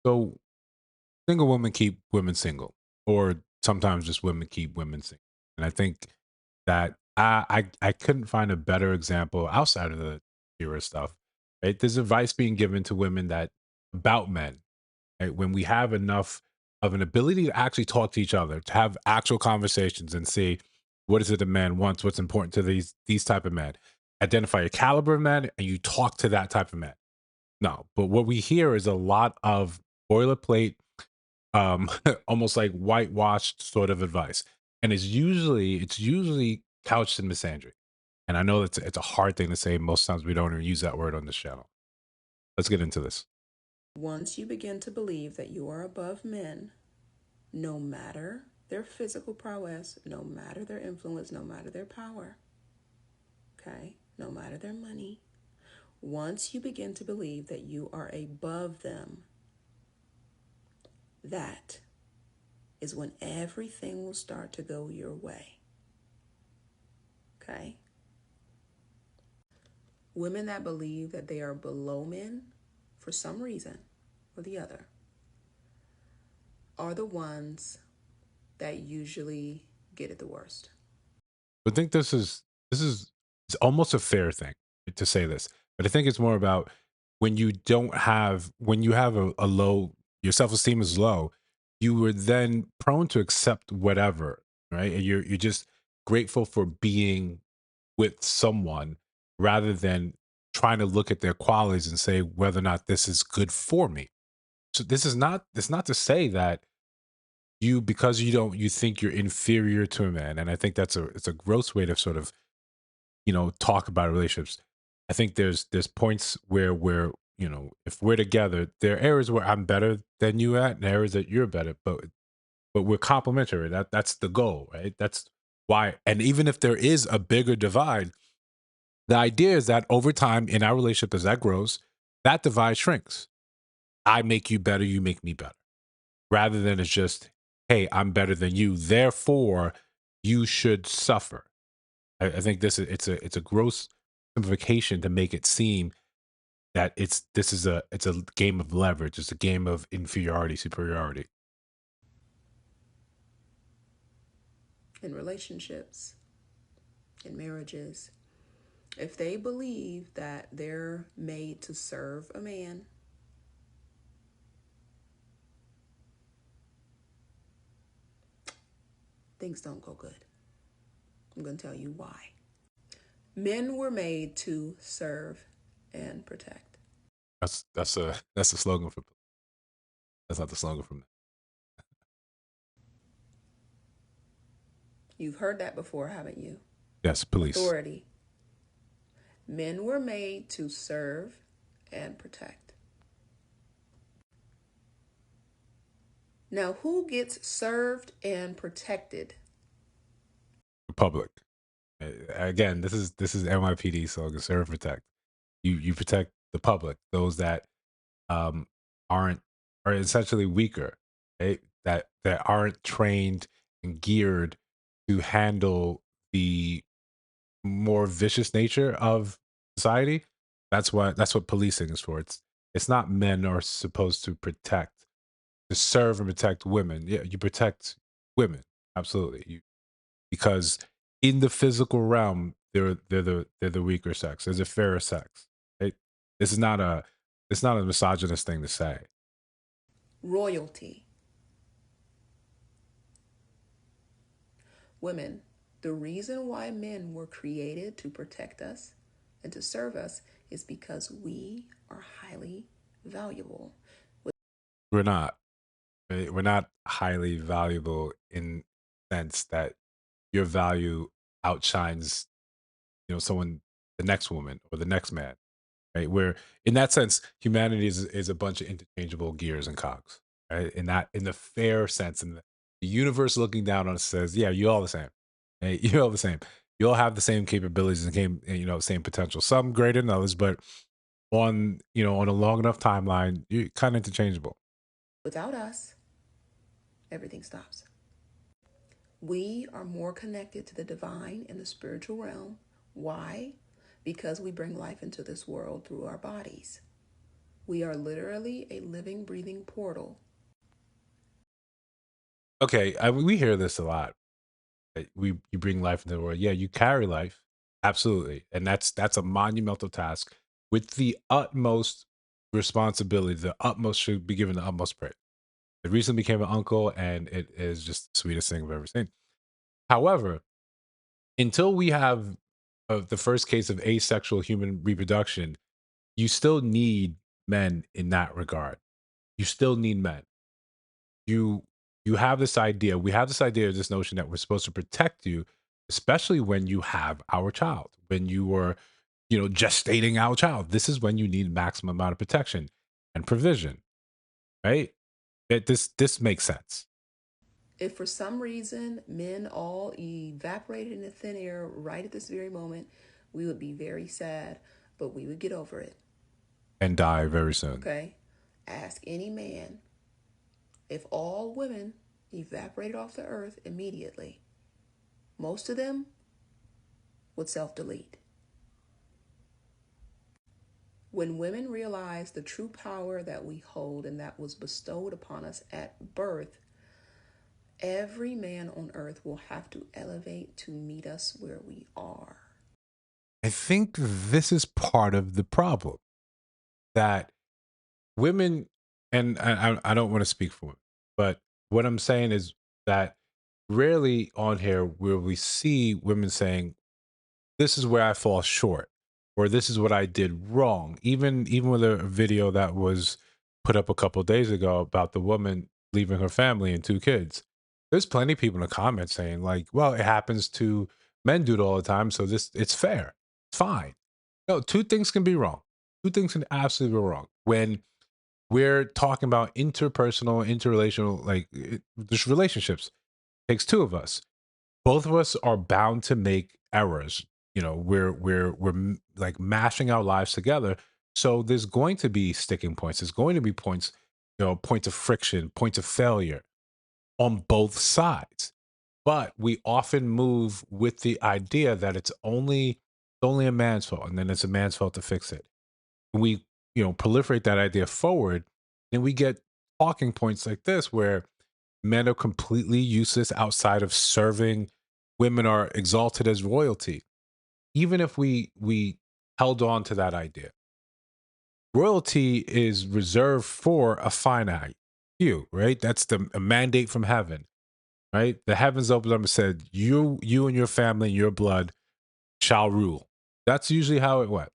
So single women keep women single, or sometimes just women keep women single. And I think that I couldn't find a better example outside of the era stuff. Right? There's advice being given to women that about men. Right? When we have enough of an ability to actually talk to each other, to have actual conversations and see what is it a man wants, what's important to these type of men. Identify a caliber of men and you talk to that type of man. No, but what we hear is a lot of boilerplate, almost like whitewashed sort of advice, and it's usually couched in misandry. And I know it's a hard thing to say. Most times we don't even use that word on this channel. Let's get into this. Once you begin to believe that you are above men, no matter their physical prowess, no matter their influence, no matter their power, okay, no matter their money, once you begin to believe that you are above them, that is when everything will start to go your way, okay? Women that believe that they are below men for some reason or the other are the ones that usually get it the worst. I think this is it's almost a fair thing to say this, but I think it's more about when you have a low, your self esteem is low, you were then prone to accept whatever, right? And you're just grateful for being with someone rather than trying to look at their qualities and say whether or not this is good for me. So this is not to say that you, because you think you're inferior to a man, and I think it's a gross way to sort of talk about relationships. I think there's points where if we're together, there are areas where I'm better than you at, and areas that you're better, but we're complementary. That's the goal, right? That's why. And even if there is a bigger divide, the idea is that over time in our relationship, as that grows, that divide shrinks. I make you better, you make me better, rather than it's just, hey, I'm better than you, therefore you should suffer. I think it's a gross simplification to make it seem that it's a game of leverage. It's a game of inferiority, superiority. In relationships, in marriages, if they believe that they're made to serve a man, things don't go good. I'm going to tell you why. Men were made to serve and protect. That's a slogan for that's not the slogan from You've heard that before, haven't you? yes, police. Authority. Men were made to serve and protect. Now, who gets served and protected? Republic. Again, this is NYPD slogan, serve protect. You protect the public, those that um aren't are essentially weaker, right? That aren't trained and geared to handle the more vicious nature of society. That's what policing is for. It's not men are supposed to protect, to serve and protect women. Yeah, you protect women. Absolutely. Because in the physical realm, they're the weaker sex. There's a fairer sex. Right? This is not a it's not a misogynist thing to say. Royalty. Women, the reason why men were created to protect us and to serve us is because we are highly valuable. We're not. Right? We're not highly valuable in the sense that your value outshines, someone, the next woman or the next man. Right? Where in that sense, humanity is a bunch of interchangeable gears and cogs. Right? In the fair sense, in the universe looking down on us says, yeah, you're all the same. Right? You're all the same. You all have the same capabilities and same potential. Some greater than others, but on a long enough timeline, you're kind of interchangeable. Without us, everything stops. We are more connected to the divine and the spiritual realm. Why? Because we bring life into this world through our bodies. We are literally a living, breathing portal. Okay, we hear this a lot. You bring life into the world. Yeah, you carry life, absolutely, and that's a monumental task with the utmost responsibility. The utmost should be given the utmost praise. I recently became an uncle, and it is just the sweetest thing I've ever seen. However, until we have the first case of asexual human reproduction, you still need men in that regard. You still need men. You you have this idea. We have this idea, this notion that we're supposed to protect you, especially when you have our child, when you were, gestating our child. This is when you need maximum amount of protection and provision, right? This makes sense. If for some reason men all evaporated into thin air right at this very moment, we would be very sad, but we would get over it. And die very soon. Okay? Ask any man if all women evaporated off the earth immediately, most of them would self delete. When women realize the true power that we hold and that was bestowed upon us at birth, every man on earth will have to elevate to meet us where we are. I think this is part of the problem that women, and I don't want to speak for them, but what I'm saying is that rarely on here will we see women saying, "This is where I fall short," or "This is what I did wrong." Even with a video that was put up a couple days ago about the woman leaving her family and two kids, there's plenty of people in the comments saying like, "Well, it happens to men, do it all the time, so this it's fair, it's fine." No, two things can be wrong. Two things can absolutely be wrong when we're talking about interpersonal, interrelational, like just relationships. Takes two of us. Both of us are bound to make errors. Like mashing our lives together. So there's going to be sticking points. There's going to be points, points of friction, points of failure on both sides. But we often move with the idea that it's only a man's fault, and then it's a man's fault to fix it. We, proliferate that idea forward, and we get talking points like this where men are completely useless outside of serving. Women are exalted as royalty. Even if we held on to that idea, royalty is reserved for a finite few, right? That's a mandate from heaven, right? The heavens opened up and said, you and your family and your blood shall rule. That's usually how it went,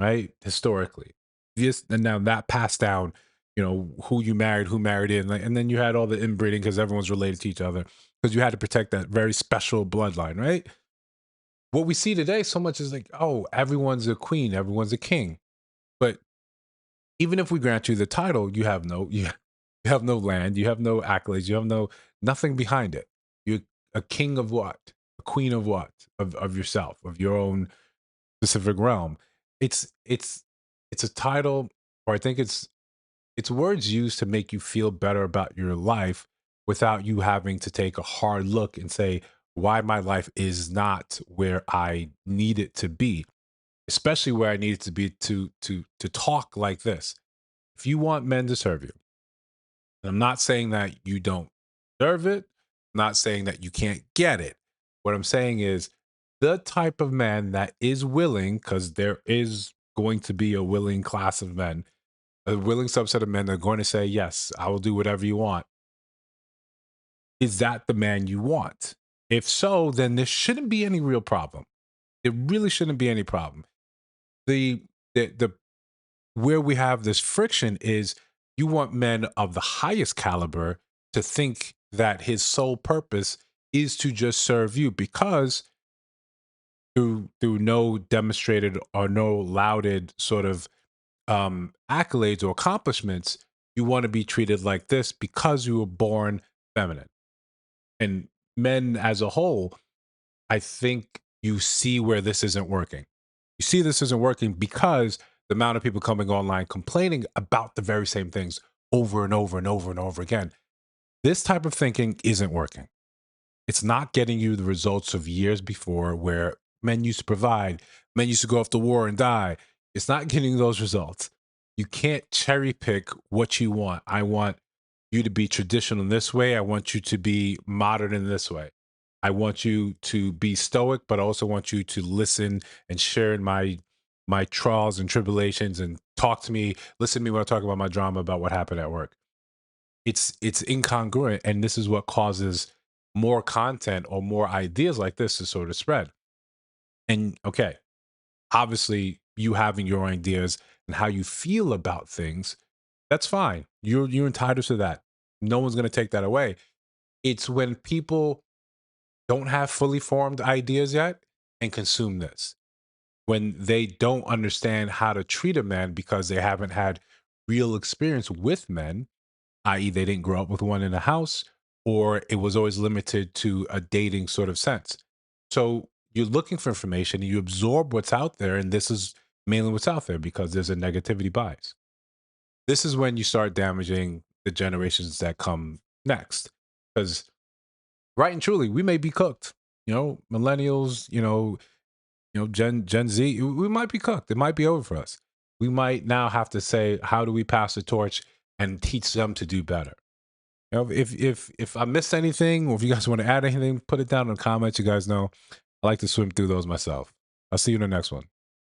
right? Historically. This and now that passed down, who you married, who married in, like, and then you had all the inbreeding because everyone's related to each other because you had to protect that very special bloodline, right? What we see today so much is like, oh, everyone's a queen, everyone's a king. But even if we grant you the title, you have no land, you have no accolades, you have nothing behind it. You're a king of what? A queen of what? Of yourself, of your own specific realm. It's a title, or I think it's words used to make you feel better about your life without you having to take a hard look and say why my life is not where I need it to be, especially where I need it to be to talk like this. If you want men to serve you, and I'm not saying that you don't deserve it, I'm not saying that you can't get it. What I'm saying is the type of man that is willing, because there is going to be a willing class of men, a willing subset of men that are going to say, yes, I will do whatever you want. Is that the man you want? If so, then there shouldn't be any real problem. It really shouldn't be any problem. The where we have this friction is you want men of the highest caliber to think that his sole purpose is to just serve you because through no demonstrated or no lauded sort of accolades or accomplishments, you want to be treated like this because you were born feminine. And men as a whole, I think you see where this isn't working. You see this isn't working because the amount of people coming online complaining about the very same things over and over and over and over again. This type of thinking isn't working. It's not getting you the results of years before where men used to provide, men used to go off to war and die. It's not getting those results. You can't cherry pick what you want. I want you to be traditional in this way. I want you to be modern in this way. I want you to be stoic, but I also want you to listen and share in my trials and tribulations and talk to me, listen to me when I talk about my drama about what happened at work. It's incongruent, and this is what causes more content or more ideas like this to sort of spread. And okay, obviously you having your ideas and how you feel about things, that's fine. You're entitled to that. No one's going to take that away. It's when people don't have fully formed ideas yet and consume this, when they don't understand how to treat a man because they haven't had real experience with men, i.e., they didn't grow up with one in the house, or it was always limited to a dating sort of sense. So you're looking for information, you absorb what's out there, and this is mainly what's out there because there's a negativity bias. This is when you start damaging the generations that come next. Because right and truly, we may be cooked. Millennials, Gen Z, we might be cooked. It might be over for us. We might now have to say, how do we pass the torch and teach them to do better? If I missed anything, or if you guys want to add anything, put it down in the comments. You guys know I like to swim through those myself. I'll see you in the next one.